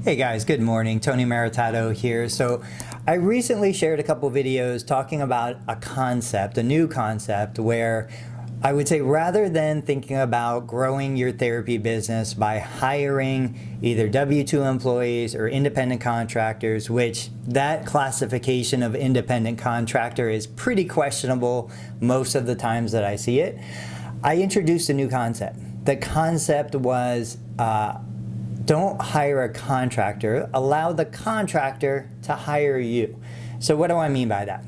Hey guys, good morning. Tony Maritato here. So I recently shared a couple videos talking about a concept, a new concept, where I would say rather than thinking about growing your therapy business by hiring either W-2 employees or independent contractors, which that classification of independent contractor is pretty questionable most of the times that I see it, I introduced a new concept. The concept was don't hire a contractor, allow the contractor to hire you. So what do I mean by that?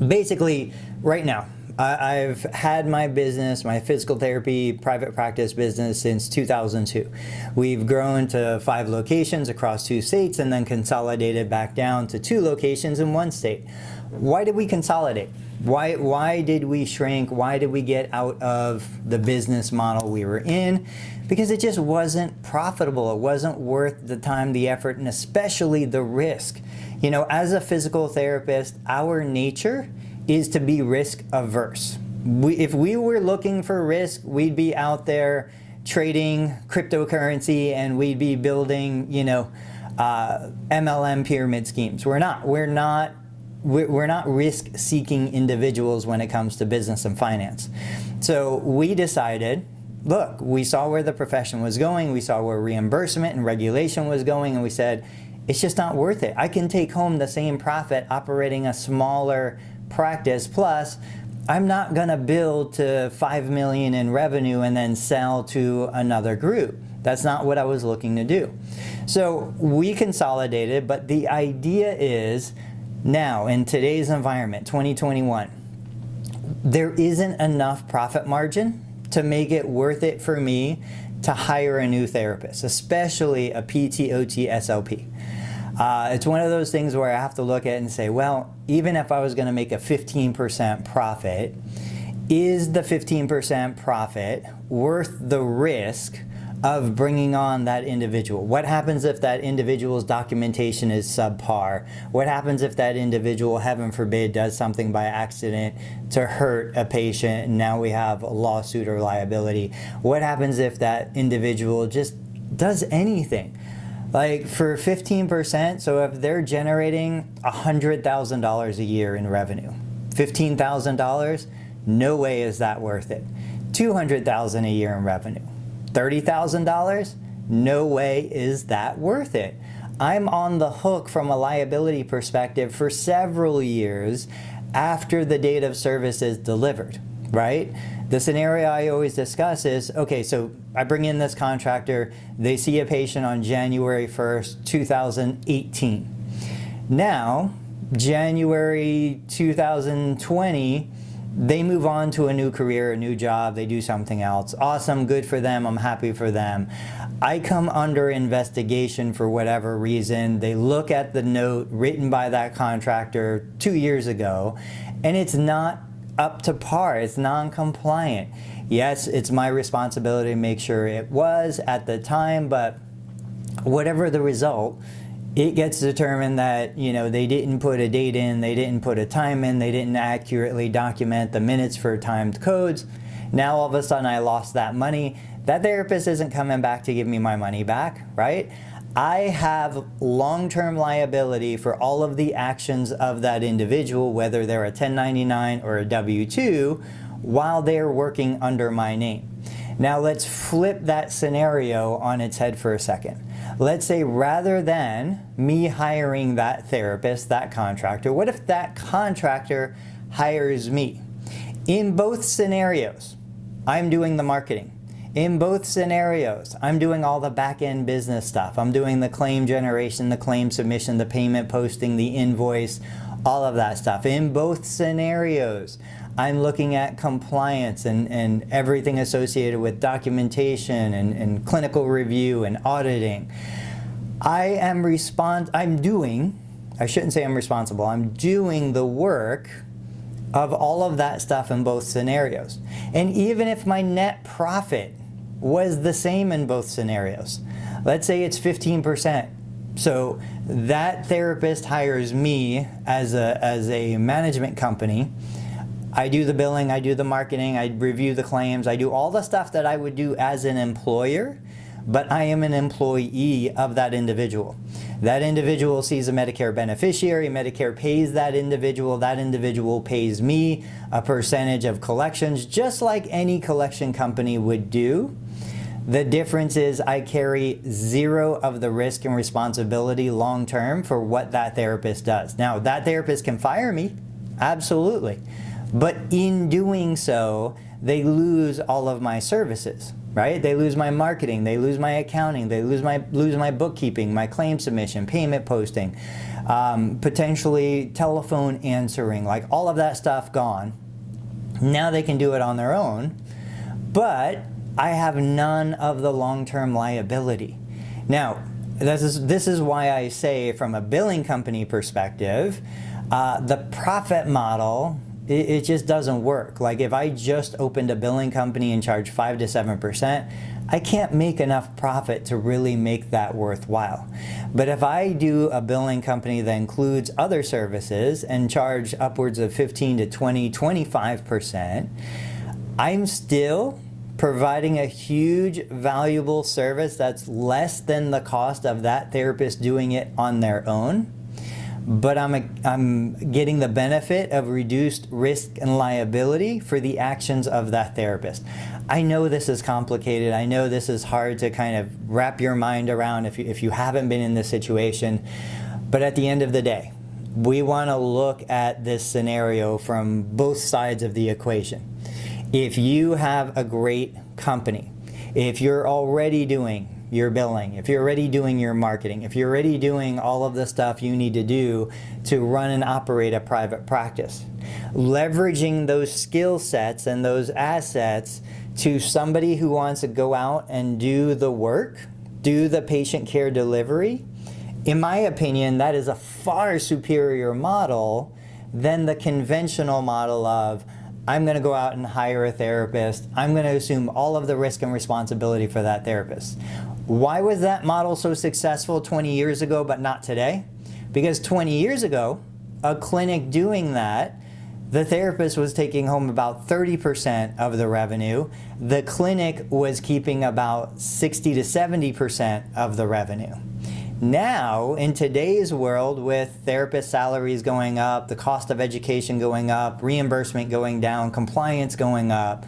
Basically, right now, I've had my business, my physical therapy private practice business since 2002. We've grown to 5 locations across 2 states and then consolidated back down to 2 locations in 1 state. Why did we consolidate? Why did we shrink? Why did we get out of the business model we were in? Because it just wasn't profitable. It wasn't worth the time, the effort, and especially the risk. You know, as a physical therapist, our nature is to be risk averse. If we were looking for risk, we'd be out there trading cryptocurrency and we'd be building, MLM pyramid schemes. We're not risk-seeking individuals when it comes to business and finance. So we decided, look, we saw where the profession was going, we saw where reimbursement and regulation was going, and we said, it's just not worth it. I can take home the same profit operating a smaller practice, plus I'm not gonna build to $5 million in revenue and then sell to another group. That's not what I was looking to do. So we consolidated, but the idea is, now, in today's environment, 2021, there isn't enough profit margin to make it worth it for me to hire a new therapist, especially a PT, OT, SLP. It's one of those things where I have to look at it and say, well, even if I was going to make a 15% profit, is the 15% profit worth the risk of bringing on that individual? What happens if that individual's documentation is subpar? What happens if that individual, heaven forbid, does something by accident to hurt a patient and now we have a lawsuit or liability? What happens if that individual just does anything? Like for 15%, so if they're generating $100,000 a year in revenue, $15,000, no way is that worth it. $200,000 a year in revenue, $30,000? No way is that worth it. I'm on the hook from a liability perspective for several years after the date of service is delivered, right? The scenario I always discuss is, okay, so I bring in this contractor, they see a patient on January 1st, 2018. Now, January 2020, they move on to a new career, a new job, they do something else. Awesome, good for them, I'm happy for them. I come under investigation for whatever reason. They look at the note written by that contractor 2 years ago, and it's not up to par, it's non-compliant. Yes, it's my responsibility to make sure it was at the time, but whatever the result, it gets determined that, they didn't put a date in, they didn't put a time in, they didn't accurately document the minutes for timed codes. Now all of a sudden I lost that money. That therapist isn't coming back to give me my money back, right? I have long-term liability for all of the actions of that individual, whether they're a 1099 or a W-2, while they're working under my name. Now let's flip that scenario on its head for a second. Let's say rather than me hiring that therapist, that contractor, what if that contractor hires me? In both scenarios, I'm doing the marketing. In both scenarios, I'm doing all the back-end business stuff. I'm doing the claim generation, the claim submission, the payment posting, the invoice, all of that stuff. In both scenarios, I'm looking at compliance and everything associated with documentation and clinical review and auditing. I'm doing the work of all of that stuff in both scenarios. And even if my net profit was the same in both scenarios, let's say it's 15%. So that therapist hires me as a management company. I do the billing, I do the marketing, I review the claims, I do all the stuff that I would do as an employer. but I am an employee of that individual. That individual sees a Medicare beneficiary, Medicare pays that individual pays me a percentage of collections, just like any collection company would do. The difference is I carry zero of the risk and responsibility long term for what that therapist does. Now, that therapist can fire me, absolutely. But in doing so, they lose all of my services, right? They lose my marketing, they lose my accounting, they lose my bookkeeping, my claim submission, payment posting, potentially telephone answering, like all of that stuff gone. Now they can do it on their own, but I have none of the long-term liability. Now, this is why I say from a billing company perspective, the profit model, it just doesn't work. Like if I just opened a billing company and charge 5 to 7%, I can't make enough profit to really make that worthwhile. But if I do a billing company that includes other services and charge upwards of 15 to 20, 25%, I'm still providing a huge valuable service that's less than the cost of that therapist doing it on their own. But I'm getting the benefit of reduced risk and liability for the actions of that therapist. I know this is complicated. I know this is hard to kind of wrap your mind around if you haven't been in this situation. But at the end of the day, we want to look at this scenario from both sides of the equation. If you have a great company, if you're already doing your billing, if you're already doing your marketing, if you're already doing all of the stuff you need to do to run and operate a private practice, leveraging those skill sets and those assets to somebody who wants to go out and do the work, do the patient care delivery, in my opinion, that is a far superior model than the conventional model of, I'm going to go out and hire a therapist. I'm going to assume all of the risk and responsibility for that therapist. Why was that model so successful 20 years ago but not today? Because 20 years ago, a clinic doing that, the therapist was taking home about 30% of the revenue. The clinic was keeping about 60 to 70% of the revenue. Now, in today's world, with therapist salaries going up, the cost of education going up, reimbursement going down, compliance going up,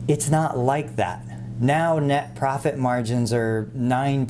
it's not like that. Now net profit margins are 9%,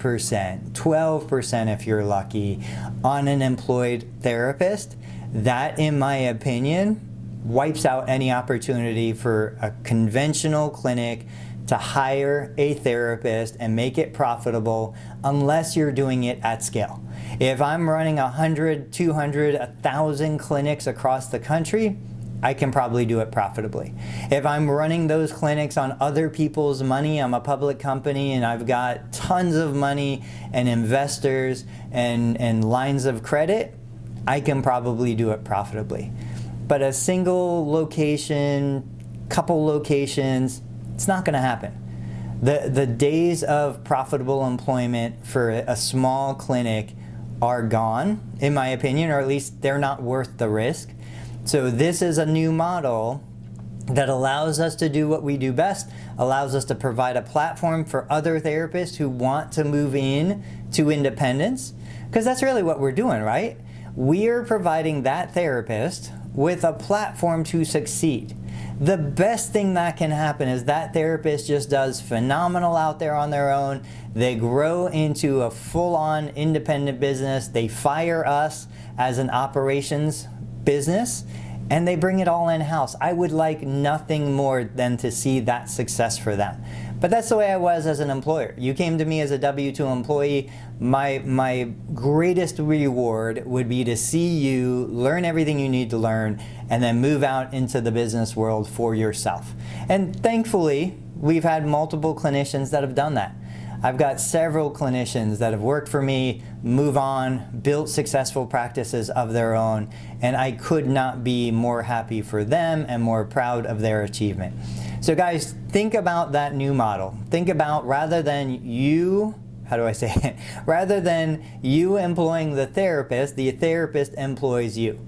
12% if you're lucky on an employed therapist. That, in my opinion, wipes out any opportunity for a conventional clinic to hire a therapist and make it profitable unless you're doing it at scale. If I'm running 100, 200, 1,000 clinics across the country, I can probably do it profitably. If I'm running those clinics on other people's money, I'm a public company and I've got tons of money and investors and lines of credit, I can probably do it profitably. But a single location, couple locations, it's not going to happen. The days of profitable employment for a small clinic are gone, in my opinion, or at least they're not worth the risk. So this is a new model that allows us to do what we do best, allows us to provide a platform for other therapists who want to move in to independence, because that's really what we're doing, right? We're providing that therapist with a platform to succeed. The best thing that can happen is that therapist just does phenomenal out there on their own. They grow into a full-on independent business. They fire us as an operations business, and they bring it all in-house. I would like nothing more than to see that success for them. But that's the way I was as an employer. You came to me as a W-2 employee. My greatest reward would be to see you learn everything you need to learn and then move out into the business world for yourself. And thankfully, we've had multiple clinicians that have done that. I've got several clinicians that have worked for me, move on, built successful practices of their own, and I could not be more happy for them and more proud of their achievement. So guys, think about that new model. Think about, rather than you, how do I say it? Rather than you employing the therapist employs you.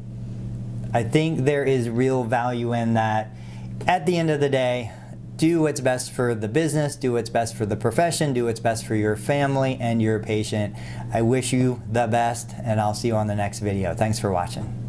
I think there is real value in that. At the end of the day, do what's best for the business, do what's best for the profession, do what's best for your family and your patient. I wish you the best, and I'll see you on the next video. Thanks for watching.